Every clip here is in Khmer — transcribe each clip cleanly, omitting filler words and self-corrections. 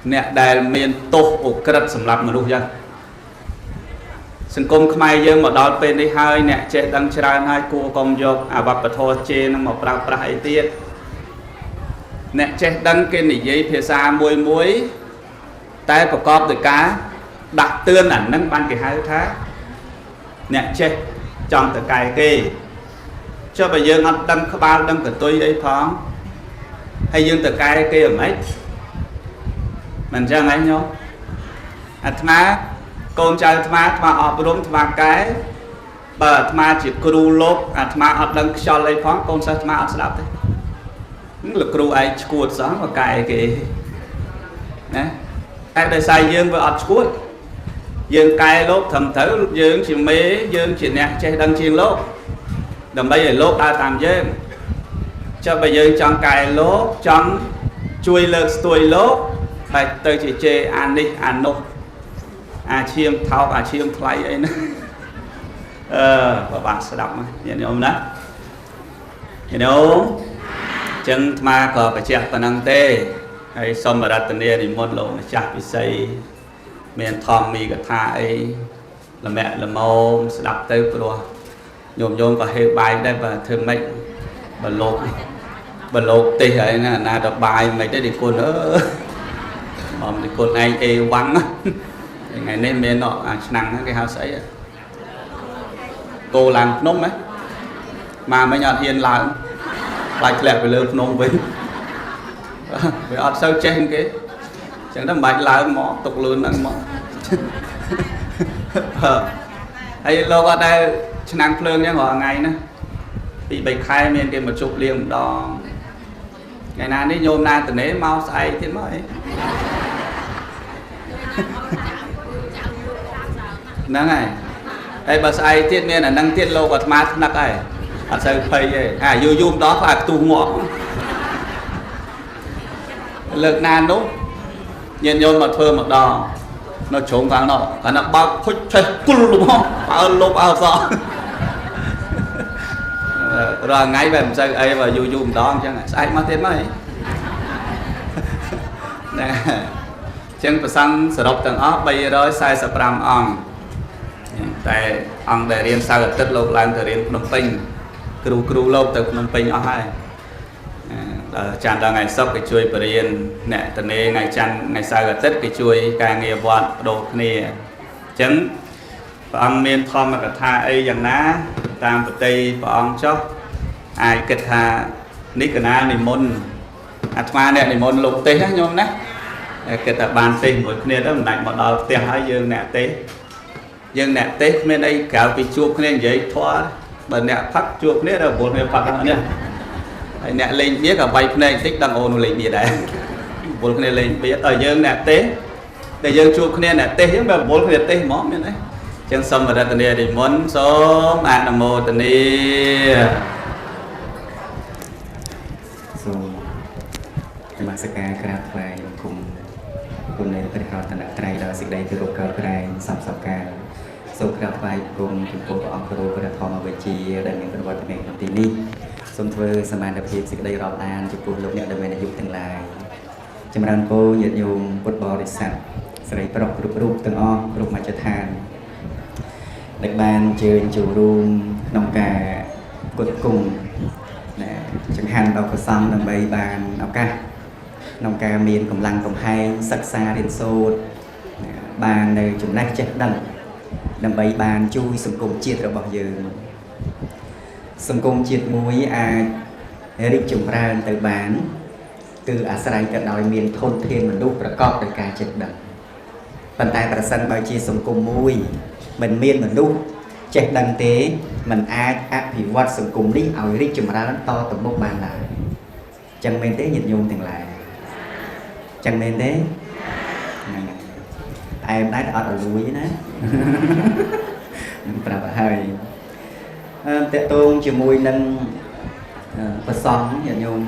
nè đài miền tô ổ cất sầm lấp mà đúng chưa sân công khai dương mà đào bên đi hai nè chế đăng tràn hai cô công dọc à bạc bạc thô chê nó một bạc bạc tiết nè chế đăng cái này giấy phía xa muối muối tay của con từ cá đặt tương ảnh nâng ban cái hai tháng nè chế trong từ cài kê cho bây giờ nó đăng có ba đăng của tôi ấy thoáng hay dương từ cài kê ở mấy mình ra ngay nhau má con trai má ọp rốn má cái bờ má chỉ kêu lốp má ọp đăng cho lấy phóng con sao má ọp đáp thế những lực kêu ai cuột sáng và cài kì nè ai đây sai dương với ọp cuột dương cài lốp thầm thử dương chỉ mế dương chỉ nè chơi đăng chiên lốp đầm bây giờ lốp đã tạm dương cho bây giờ trong cài lốp trong chui lực tuổi lốp phải tới chỉ chê an đi an nô chiêm thao chiêm thay ấy nữa và bạn sẽ đọc mà nhìn ông đó nhìn ông chân mà có cái chẹt tận năng tê hay xong mà đặt tận đây thì một lỗ chặt bị xây miền thòng mì cái thai là mẹ là màu sẽ đọc tới rồi nhôm và hơi bài đây và thường mệnh bật lột tê ấy là đọc bài mấy đấy thì cô nữa thì cô này ê vắng ngày nên bên nọ năng cái hao sấy cô làm nông ấy mà mấy nhà hiền làm bạch lẹp về lượt nông với ọt sâu trên cái chẳng đâm bạch là mỏ tục luôn ăn mỏ hay lâu ở đây năng phơn nhá ngỏ ngày nữa bị bệnh khai miền kia một chục liền đo ngày nào đi nhôm na từ nấy mau say thế mới nắng này đây bà sai tiết miên là năng tiết lâu bật mát nắc này à sao phây vậy vô zoom đó phải tu ngọ lực nan đúng nhìn vô mà thơ một đò nó trốn vào nó bao khúc chơi cùn đúng không bao lốp bao gió rồi ngay về sao ấy và vô zoom đó chẳng sai mà thế mấy nè chân phải sang sờ đọc tầng óc bây giờ sai sập ram on tại ông để riêng sao tích lục lan từ riêng Phnom Penh kru lâu từ Phnom Penh ở hai chàng là ngày sắp cái chuối bờ riêng nè từ nay ngày chăn ngày sau tích cái chuối càng nghe vọt đồ nè chấn ông miền thom mà cả tha ấy dạng ná tam bờ tây ông chóc ai kết tha nít cái ná này môn atma này môn lục tây hết nhôm nè cái tập bàn tây mỗi kia đó mình một đầu tiền hai dương nè tây dương nè tây bên đây cả bị chuột nên vậy thoa bờ nè phát chuột nè là bốn người phát nè nè lên biết cả bay này tích đang ôn lên gì đấy bốn người lên biết ở dương nè tây để dương chuột nè nè tây nhưng mà bốn người tây món bên đấy chân xong mà ra tận đây thì muốn số ăn là một tận đi mà sẽ ca khá phải cùng cùng này phải học thành trai đó sẽ đây từ lúc cao trai sắp sắp ca số khá phải cùng chúng tôi có ông pro có thọ mà về chi để những cái vật này tí ní xong thôi xem anh đặc biệt sẽ đây rộng an chúng tôi lúc nhận được về này dùng từng lại chăm ran cô nhiệt dùng bột bò để sạch sẽ đây bọc rụp từng o rụp mà cho than đặc ban chơi chủ room nông cà cuối cùng chẳng hạn đâu có xong đằng bay bàn áo ca nông ca miền cầm lăng cầm hai sắc xa đến sô bàn này chúng nách chết đằng bay bàn chui sông cùng chiết rồi bao giờ sông cùng chiết muối đi chúng ra từ bán từ sài cả đòi miền thôn thiên mình đúcประกอบ ដោយការចិត្តដឹង ប៉ុន្តែប្រសិនបើជាសង្គមមួយមិនមានមនុស្សចេះដឹងទេមិនអាចអភិវឌ្ឍសង្គមនេះឲ្យរីកចម្រើនតទៅមុខបានឡើយចឹងមែនទេញាតិញោមទាំងឡាយចឹងមែនទេតែemដែរអត់ឲ្យលួយណាប្រាប់ហើយតេតងជាមួយនឹងប្រសងញាតិញោម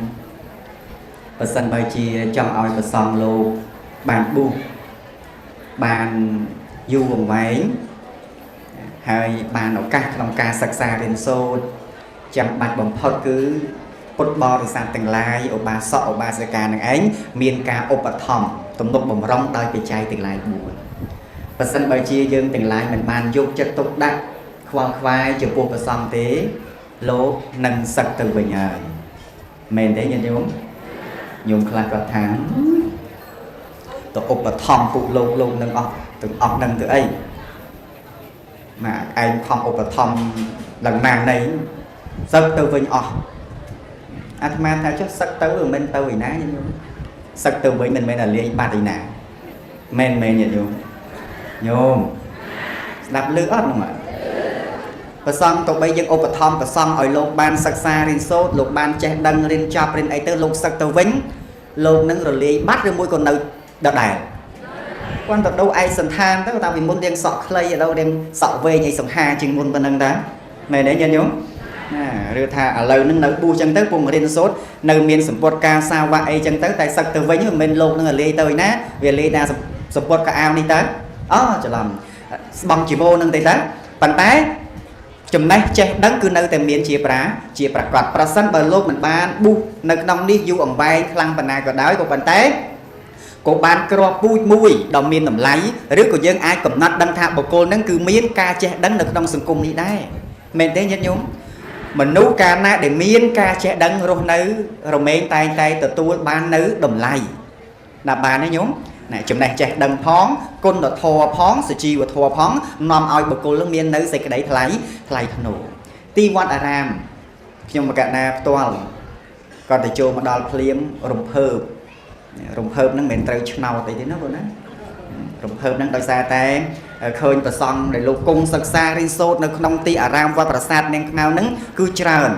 បើសិនបើជាចង់ឲ្យប្រសងលោកបានប៊ូបានយូរអង្វែងហើយបានឱកាសក្នុងការសិក្សារៀនសូត្រចាំបាច់បំផុតគឺ ពុតបរិស័ទទាំងឡាយឧបាសកឧបាសិកានឹងឯងមានការឧបត្ថម្ភទំនុកបំរុងដោយបច្ច័យទាំងឡាយ4បើសិនបើជាយើងទាំងឡាយមិនបានយកចិត្តទុកដាក់ខ្វល់ខ្វាយចំពោះព្រះសង្ឃទេលោកនឹងសឹកទៅវិញហើយមែនទេញាតិញោមខ្លះគាត់ថាទៅឧបត្ថម្ភពួកលោកនឹងអស់ទាំងអស់នឹងទៅអីមកឯងខំឧបត្ថម្ភឡើងណានៃសឹកទៅវិញអស់អាត្មាថាចុះសឹកទៅមិនទៅឯណាញាតិញោមសឹកទៅវិញមិនមែនតែលាយបាត់ឯណាមែនញាតិញោមស្ដាប់លឺអត់ហ្នឹងព្រះសង្ឃទៅបីយើងឧបត្ថម្ភព្រះសង្ឃឲ្យលោកបានសិក្សារៀនសូត្រលោកបានចេះដឹងរៀនចប់រៀនអីទៅលោកសឹកទៅវិញលោកនឹងរលាយបាត់ឬមួយក៏នៅដដែលគាត់ទៅដូរឯកសន្តានទៅតាពីមុនរៀងសក់ខ្លីឥឡូវរៀងសក់វែងឲ្យសង្ហាជាងមុនប៉ុណ្ណឹងតាមែនទេញាតិញោមឬថាឥឡូវហ្នឹងនៅប៊ូចឹងទៅពុំរៀនសូត្រនៅមានសម្ពត់ការសាវៈអីចឹងទៅតែសឹកទៅវិញមិនមែនលោកនឹងរលាយទៅឯណាវាលាយតាមសម្ពត់កៅអៅនេះទៅអូច្រឡំស្បង់ជីវោនឹងទៅប៉ុន្តែចំណេះចេះដឹងគឺនៅតែមានជាប្រកាសប្រសិនបើលោកមិនបានប៊ូនៅក្នុងនេះយូរអង្វែងខ្លាំងប៉ុណ្ណាក៏ដោយក៏ប៉ុន្តែក៏បានគ្រាប់ពូជមួយដ៏មានតម្លៃឬក៏យើងអាចកំណត់ដឹងថាបុគ្គលនឹងគឺមានការចេះដឹងនៅក្នុងសង្គមនេះដែរមែនទេញាតិញោមមនុស្សកាលណាដែលមានការចេះដឹងរស់នៅរមែងតែងតែទទួលបាននៅតម្លៃដាក់បានទេញោមចំណេះចេះដឹងផងគុណធម៌ផងសុជីវធម៌ផងនាំឲ្យបុគ្គលនឹងមាននៅសេចក្តីថ្លៃថ្នូរទីវត្តអារាមខ្ញុំមកកណាផ្ទាល់គាត់ទៅចូលមកដល់ភ្លាមរំភើបហ្នឹងមិនត្រូវឆ្នោតអីទេណាបងណារំភើបហ្នឹងដោយសារតែឃើញប្រសង់ដែលលោកគង់សិក្សារៀនសូត្រនៅក្នុងទីអារាមវត្តប្រាសាទនាងខ្មៅហ្នឹងគឺច្រើន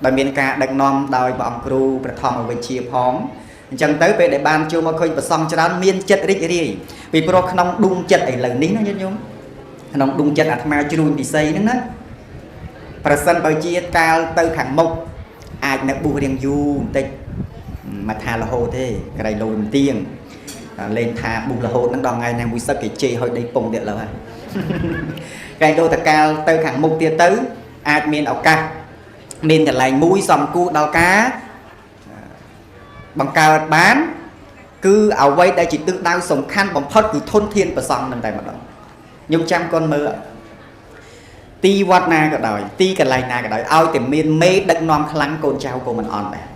ដែលមានការដឹកនាំដោយព្រះអង្គគ្រូព្រះធម្មវិជ្ជាផងអញ្ចឹងទៅពេលដែលបានចូលមកឃើញប្រសង់ច្រើនមានចិត្តរីករាយពីព្រោះក្នុងដួងចិត្តឥឡូវនេះណាញាតិញោមក្នុងដួងចិត្តអាត្មាជ្រួញពិសីហ្នឹងណាប្រសិនបើជាកាលទៅខាងមុខអាចនៅប៊ូរៀងយូរបន្តិចមកថារហូតទេក្រៃលោនទៀងលេងថាប៊ូរហូតហ្នឹងដល់ថ្ងៃណាមួយសឹកគេជេរឲ្យដីពងទៀតលើហើយក្រៃលោតកាលទៅខាងមុខទៀតទៅអាចមានឱកាសមានកន្លែងមួយសំគូដល់ការបង្កើតបានគឺអ្វីដែលជាទិសដៅសំខាន់បំផុតគឺធនធានប្រសង់នឹងតែម្ដងខ្ញុំចាំកូនមើលទីវត្តណាក៏ដោយទីកន្លែងណាក៏ដោយឲ្យតែមានមេដឹកនាំខ្លាំងកូនចៅក៏មិនអន់ដែរ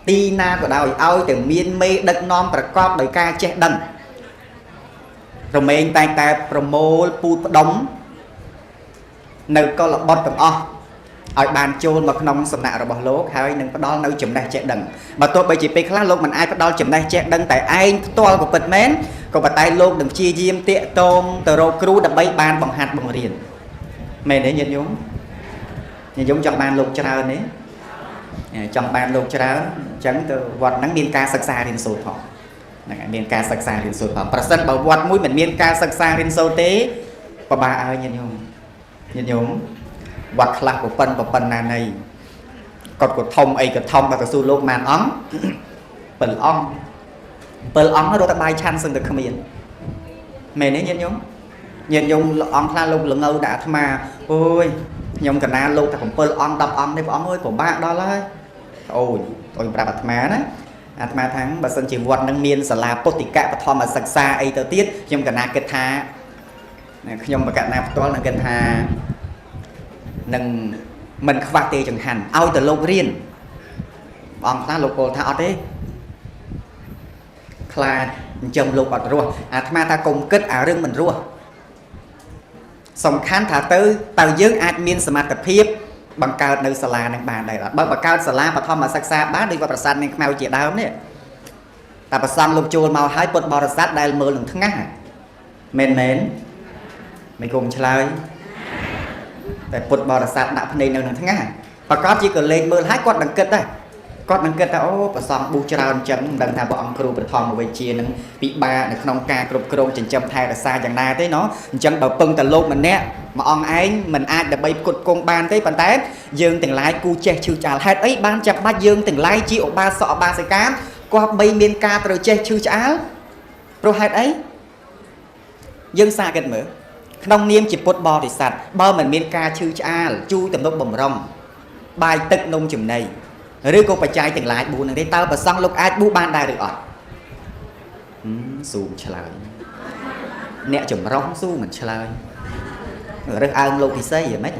ទីណាក៏ដោយឲ្យតែមានមេដឹកនាំប្រកបដោយការចេះដឹងរមែងតែងតែប្រមូលពូជផ្ដុំនៅកលបុត្រទាំងអស់ឲ្យបានចូលមកក្នុងសំណាក់របស់លោកហើយនឹងផ្ដល់នៅចំណេះចេះដឹងបើទោះបីជាពេលខ្លះលោកមិនអាចផ្ដល់ចំណេះចេះដឹងតែឯងផ្ទាល់ក៏ពិតមែនក៏ប៉ុន្តែលោកនឹងព្យាយាមតាក់ទងទៅរកគ្រូដើម្បីបានបង្ហាត់បង្រៀនមែនទេញាតិញោមចង់បានលោកច្រើនទេចង់បានលោកច្រើនអញ្ចឹងទៅវត្តហ្នឹងមានការសិក្សារៀនសូត្រផងហ្នឹងហើយមានការសិក្សារៀនសូត្រផងប្រសិនបើវត្តមួយមិនមានការសិក្សារៀនសូត្រទេពិបាកហើយញាតិញោមវត្តខ្លះក៏ប៉ុណ្ណាណីគាត់ក៏ធំអីក៏ធំបើទៅសួរលោកម៉ានអង្គ7អង្គរត់តែបាយឆាន់សឹងតែគ្មានមែនទេញាតិញោមអង្គខ្លះលោកល្ងៅដាក់អាត្មាអូយខ្ញុំកណាលោកតែ7អង្គ10អង្គនេះព្រះអង្គអើយពិបាកដល់ហើយអូយប្រាប់អាត្មាណាអាត្មាថាបើសិនជាវត្តនឹងមានសាលាពុទ្ធិកបឋមសិក្សាអីទៅទៀតខ្ញុំកណាគិតថាខ្ញុំបកណាផ្ទាល់នឹងគិតថានឹងមិនខ្វះទេចង្ហាន់ឲ្យតែលោករៀនព្រះអង្គខ្លះលោកពោលថាអត់ទេខ្លាចអញ្ចឹងលោកអត់រស់អាត្មាថាកុំគិតអារឿងមិនរស់សំខាន់ថាទៅយើងអាចមានសមត្ថភាពបង្កើតនៅសាលានឹងបានដែរបើបង្កើតសាលាបឋមសិក្សាបានដូចវត្តប្រាសាទនាងខ្មៅជាដើមនេះតែប្រសង់លោកចូលមកឲ្យពុទ្ធបរិស័ទដែលមើលនឹងថ្ងាសមែនមិនគុំឆ្លើយតែពុទ្ធបរិស័ទដាក់ភ្នែកនៅនឹងថ្ងាសប្រកាសជាក៏លេងមើលឲ្យគាត់នឹងគិតដែរគាត់នឹងគិតថាអូប្រសង់ប៊ូច្រើនអញ្ចឹងមិនដឹងថាព្រះអង្គគ្រូព្រះធម្មវិជ្ជានឹងពិបាកនៅក្នុងការគ្រប់គ្រងចិញ្ចឹមថែរក្សាយ៉ាងណាទេណោះអញ្ចឹងបើពឹងតែលោកម្នាក់មួយអង្គឯងមិនអាចដើម្បីផ្គត់ផ្គង់បានទេប៉ុន្តែយើងទាំងឡាយគូចេះឈឺឆ្អាលហេតុអីបានចាំបាច់យើងទាំងឡាយជាឧបាសកឧបាសិកាគប្បីមានការត្រូវចេះឈឺឆ្អាលព្រោះហេតុអីយើងសាកគិតមើលក្នុងនាមជាពុទ្ធបរិស័ទបើមិនមានការឈឺឆ្អាលជួយទំនុកបំរុងបាយទឹកនំចំណី ឬក៏បច្ច័យទាំងឡាយ4ហ្នឹងទេតើប្រសង់លោកអាចបួសបានដែរឬអត់ស៊ូឆ្លើយអ្នកចម្រុះស៊ូមិនឆ្លើយរើសអើងលោកពិសីហ្មង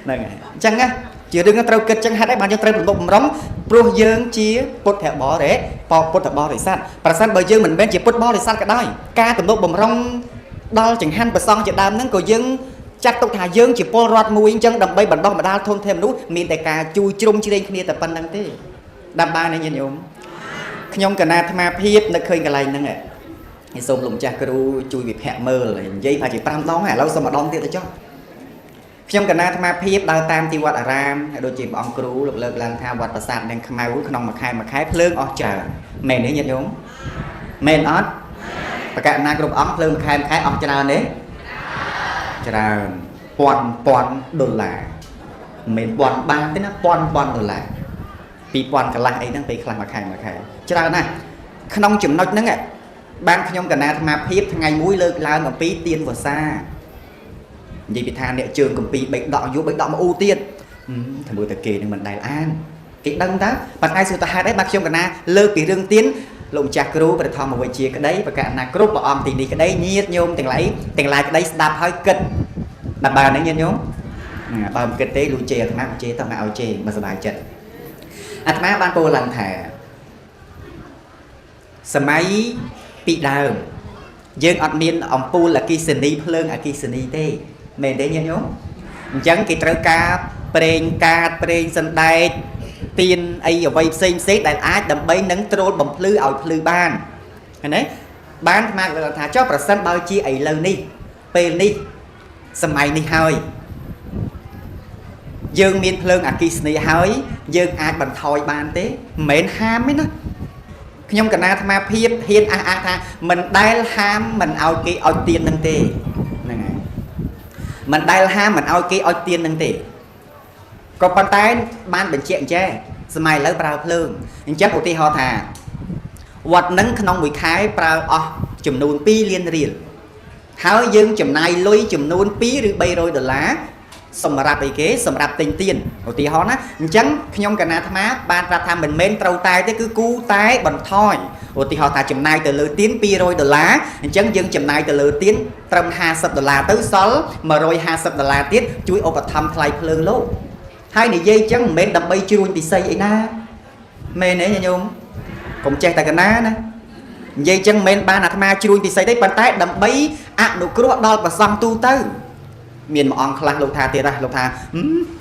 ហ្នឹងហើយអញ្ចឹងណាជារឿងត្រូវគិតចឹងហេតុអីបានយើងត្រូវប្រមបំរុងព្រោះយើងជាពុទ្ធបរិស័ទពុទ្ធបរិស័ទប្រសិនបើយើងមិនមែនជាពុទ្ធបរិស័ទក៏ដោយការទំនុកបំរុងដល់ចង្ហាន់ប្រសង់ជាដើមហ្នឹងក៏យើងចាត់ទុកថាយើងជាពលរដ្ឋមួយអញ្ចឹងដើម្បីបណ្ដោះបណ្ដាលធនធានមនុស្សមានតែការជួយជ្រុំជ្រែងគ្នាតែប៉ុណ្្នឹងទេតាមបានទេញាតិញោមខ្ញុំកណាអាត្មាភាពនៅឃើញកន្លែងហ្នឹងឯងសូមលោកម្ចាស់គ្រូជួយវិភាគមើលនិយាយថាជា5ដងឥឡូវសូមម្ដងទៀតទៅចុះខ្ញុំកណាអាត្មាភាពដើរតាមទីវត្តអារាមហើយដូចជាព្រះអង្គគ្រូលើកឡើងថាវត្តប្រាសាទនាងខ្មៅក្នុងមួយខែភ្លើងអស់ច្រើនមែនទេញាតិញោមមែនអត់ប្រកាសណាគ្រប់អង្គភ្លើងមួយខែអស់ច្រើនទេច្រើនពាន់ដុល្លារមិនពាន់បាតទេណាពាន់ដុល្លារ2000កន្លះអីហ្នឹងពេលខ្លះមួយខែច្រើនណាស់ក្នុងចំណុចហ្នឹងបានខ្ញុំកណាអាត្មាភាពថ្ងៃមួយលើកឡើងអំពីទានវសានិយាយពីថាអ្នកជើងកំពីបេកដកយុបបេកដកមកអ៊ូទៀតតែមើលតែគេនឹងមិនដែលអានគេដឹងតើប៉ុន្តែសួរតើហេតុអីបាទខ្ញុំកណាលើកពីរឿងទានលោកម្ចាស់គ្រូព្រះធម្មវិជ្ជាក្តីប្រកាសណាគ្រប់ព្រះអង្គទីនេះក្តីញាតិញោមទាំងឡាយក្តីស្ដាប់ហើយគិតដល់បានទេញាតិញោមបើមិនគិតទេលួចជេរអាត្មាជេរតើមកឲ្យជេរមិនសប្បាយចិត្តអាត្មាបានពោលឡើងថាសម័យពីដើមយើងអត់មានអំពូលអគ្គិសនីភ្លើងអគ្គិសនីទេមែនទេញាតិញោមអញ្ចឹងគេត្រូវការប្រេងកាតប្រេងសណ្ដែកទៀនអីអ្វីផ្សេងដែលអាចដើម្បីនឹងត្រួតបំភ្លឺឲ្យភ្លឺបានឃើញទេបានអាត្មាគាត់ថាចុះប្រសិនបើជាឥឡូវនេះពេលនេះសម័យនេះហើយយើងមានភ្លើងអគ្គិសនីហើយយើងអាចបន្ថយបានទេមិនមែនហាមទេណាខ្ញុំកណាអាត្មាភាពហ៊ានអះអាងថាមិនដែលហាមមិនឲ្យគេឲ្យទៀននឹងទេហ្នឹងហើយមិនដែលហាមមិនឲ្យគេឲ្យទៀននឹងទេក៏ប៉ុន្តែបានបញ្ជាក់អញ្ចេះសម័យឥឡូវប្រើភ្លើងអញ្ចឹងឧទាហរណ៍ថាវត្តនឹងក្នុងមួយខែប្រើអស់ចំនួន2លានរៀលហើយយើងចំណាយលុយចំនួន2ឬ300ដុល្លារសម្រាប់អីគេសម្រាប់ទិញទៀនឧទាហរណ៍ណាអញ្ចឹងខ្ញុំកណាអាត្មាបានប្រាប់ថាមិនមែនត្រូវតែទេគឺគូតែបន្ថយឧទាហរណ៍ថាចំណាយទៅលើទៀន200ដុល្លារអញ្ចឹងយើងចំណាយទៅលើទៀនត្រឹម50ដុល្លារទៅសល់150ដុល្លារទៀតជួយឧបត្ថម្ភថ្លៃភ្លើងលោកហើយនិយាយអញ្ចឹងមិនមែនដើម្បីជ្រួញពិសីអីណាមែនទេញោមកុំចេះតែកណាណានិយាយអញ្ចឹងមិនមែនបានអាត្មាជ្រួញពិសីទេប៉ុន្តែដើម្បីអនុគ្រោះដល់ប្រសង់ទូទៅមានមួយអង្គខ្លះលោកថាទៀតណាលោកថា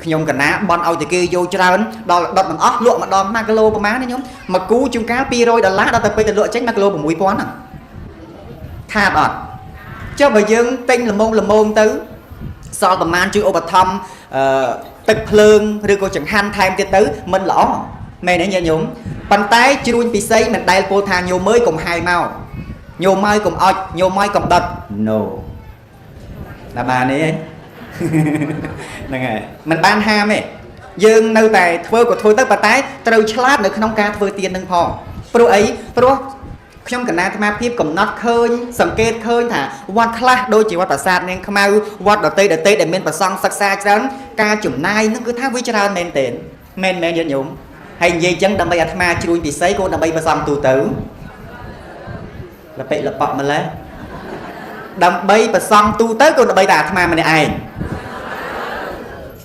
ខ្ញុំកណាបន់ឲ្យតែគេយកច្រើនដល់ដុតមិនអស់លក់ម្ដង1គីឡូប្រហែលណាញោមមួយគូជួនកាល200ដុល្លារដល់ទៅពេលទៅលក់ចេញ1គីឡូ6000ហ្នឹងថាអត់ចុះបើយើងទិញល្មមទៅសល់ប្រហែលជួយឧបត្ថម្ភទឹកភ្លើងឬក៏ចង្ហាន់ថែមទៀតទៅមិនល្អមែនទេញាតិញោមប៉ុន្តែជ្រួញពិសីមិនដែលពោលថាញោមអើយកុំហាយមកញោមហើយកុំអុចញោមហើយកុំដុត no ដល់បានទេហ្នឹងហើយមិនបានហាមទេយើងនៅតែធ្វើក៏ធ្វើទៅប៉ុន្តែត្រូវឆ្លាតនៅក្នុងការធ្វើទៀននឹងផងព្រោះអីព្រោះខ្ញុំកណាអាត្មាភាពកំណត់ឃើញសង្កេតឃើញថាវត្តខ្លះដូចជាវត្តប្រាសាទនាងខ្មៅវត្តដតីដែលមានប្រសង់សិក្សាច្រើនការចំណាយនឹងគឺថាវាច្រើនមែនទែនមែនញាតិញោមហើយនិយាយអញ្ចឹងដើម្បីអាត្មាជ្រួញពិសីក៏ដើម្បីប្រសង់ទូទៅលពេលប៉ក់ម្លេះដើម្បីប្រសង់ទូទៅក៏ដើម្បីតែអាត្មាម្នាក់ឯង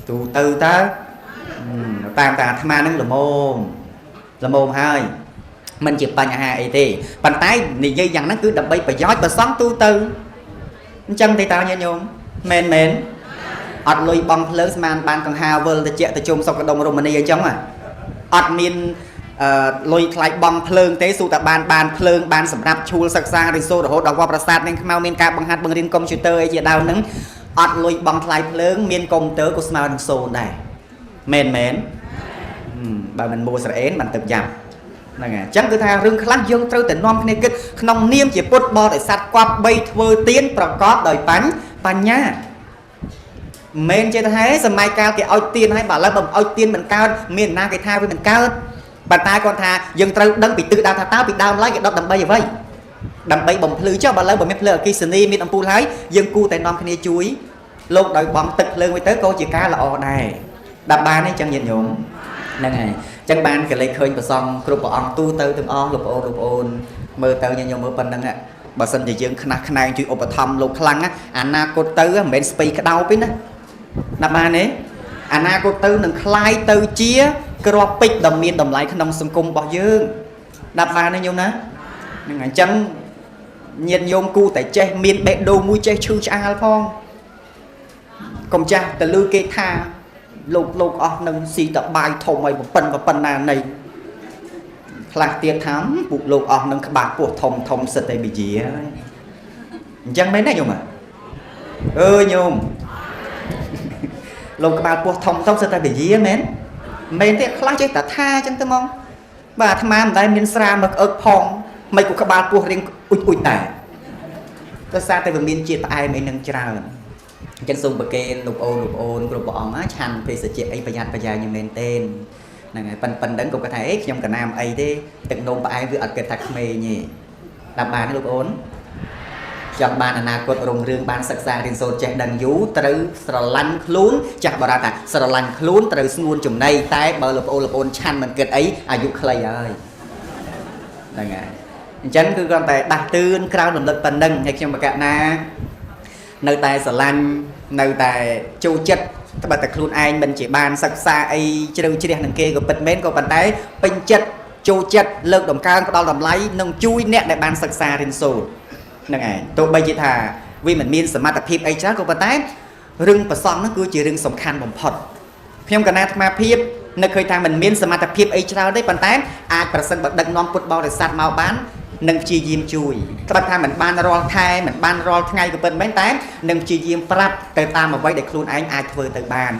ទូទៅតើតាមតែអាត្មានឹងល្មមហើយមិនជាបញ្ហាអីទេប៉ុន្តែនិយាយយ៉ាងហ្នឹងគឺដើម្បីប្រយោជន៍ប្រសង់ទូទៅអញ្ចឹងទេតើញាតិញោមមែនអត់លុយបងភ្លើងស្មានបានកង្ហាវិលតិចទៅជុំសុកដុងរមនីអញ្ចឹងអត់មានលុយថ្លៃបងភ្លើងទេសួរតែបានភ្លើងបានសម្រាប់ឈួលសិក្សារៀនសូត្ររហូតដល់វត្តប្រាសាទនាងខ្មៅមានការបង្ហាត់បង្រៀនកុំព្យូទ័រអីជាដើមហ្នឹងអត់លុយបងថ្លៃភ្លើងមានកុំព្យូទ័រក៏ស្មើនឹង0ដែរមែនបើមិនមួស្រអេនមិនទៅយ៉ាប់ហ្នឹងហើយអញ្ចឹងគឺថារឿងខ្លះយើងត្រូវតែនាំគ្នាគិតក្នុងនាមជាពុទ្ធបរិស័ទគប្បីធ្វើទានប្រកបដោយបញ្ញាមិនចេះថាសម័យកាលគេឲ្យទានហើយបើឥឡូវបើឲ្យទានមិនកើតមានណាគេថាវាមិនកើតប៉ុន្តែគាត់ថាយើងត្រូវដឹងពីទិសដៅថាតើពីដើមឡើយគេដុតដើម្បីអ្វីដើម្បីបំភ្លឺចុះបើឥឡូវបើមានភ្លើងអគ្គិសនីមានអំពូលហើយយើងគួរតែនាំគ្នាជួយលោកដោយបំទឹកភ្លើងវិញទៅក៏ជាការល្អដែរដាក់បានទេចឹងញាតិញោម ហ្នឹងហើយអញ្ចឹងបានក៏លេចឃើញប្រសងគ្រប់ព្រះអង្គទូទៅទាំងអស់លោកប្អូនមើលទៅញញឹមមើលប៉ុណ្្នឹងបើសិនជាយើងខ្នះខ្នែងជួយឧបត្ថម្ភលោកខ្លាំងអនាគតទៅមិនមែនស្ពៃក្តោបទេណាណាស់បានទេអនាគតទៅនឹងคล้ายទៅជាក្របពេជ្រដ៏មានតម្លៃក្នុងសង្គមរបស់យើងណាស់បានទេញោមណាហ្នឹងហើយអញ្ចឹងញាតិញោមគូតែចេះមានបេះដូងមួយចេះឈឺឆ្អាលផងកុំចាស់ទៅលឺគេថាលោកអស់នឹងស៊ីតបាយធំឲ្យប៉ុណ្ណានៃខ្លះទៀតថាពួកលោកអស់នឹងក្បាលពោះធំសិតតែវិជាអញ្ចឹងមែនទេញោមអើញោមលោកក្បាលពោះធំសិតតែវិជាមែនទេខ្លះចេះតែថាអញ្ចឹងទៅហ្មងបាទអាត្មាមិនដែលមានស្រាមកអឹកផងមិនក៏ក្បាលពោះរៀងអ៊ុចតែដោយសារតែវាមានជាតិផ្អែមអីនឹងច្រើនអញ្ចឹងសូមប្រគេនលោកអូនគ្រប់ព្រះអង្គឆាន់ភេសជ្ជៈអីប្រយ័ត្នប្រយែងយ៉ាងមែនទេហ្នឹងហើយប៉ុណ្្នឹងក៏គាត់ថាអីខ្ញុំកណាមអីទេទឹកនោមផ្អែមវាអត់គិតថាក្មេងទេតាមបានលោកអូនចង់បានអនាគតរុងរឿងបានសិក្សារៀនសូត្រចេះដឹងយូរត្រូវស្រឡាញ់ខ្លួនចាស់បរាថាស្រឡាញ់ខ្លួនត្រូវស្ងួនចំណីតែបើលោកអូនឆាន់មិនគិតអីអាយុខ្លីហើយហ្នឹងហើយអញ្ចឹងគឺគ្រាន់តែដាស់តឿនក្រៅរំលឹកប៉ុណ្្នឹងហើយខ្ញុំបកណានៅតែស្រឡាញ់នៅតែចូលចិត្តត្បិតតែខ្លួនឯងមិនជាបានសិក្សាអីជ្រៅជ្រះនឹងគេក៏ពិតមែនក៏ប៉ុន្តែពេញចិត្តចូលចិត្តលើកតម្កើងផ្ដល់តម្លៃនិងជួយអ្នកដែលបានសិក្សារៀនសូត្រហ្នឹងឯងទោះបីជាថាវាមិនមានសមត្ថភាពអីច្រើនក៏ប៉ុន្តែរឿងប្រសង់ហ្នឹងគឺជារឿងសំខាន់បំផុតខ្ញុំកណាអាត្មាភាពនឹកឃើញថាមិនមានសមត្ថភាពអីច្រើនទេប៉ុន្តែអាចប្រសិនបើដឹកនាំពុទ្ធបរិស័ទមកបាននឹងព្យាយាមជួយត្បិតថាមិនបានរាល់ខែមិនបានរាល់ថ្ងៃក៏ពិតមែនតែនឹងព្យាយាមប្រាប់ទៅតាមអ្វីដែលខ្លួនឯងអាចធ្វើទៅបាន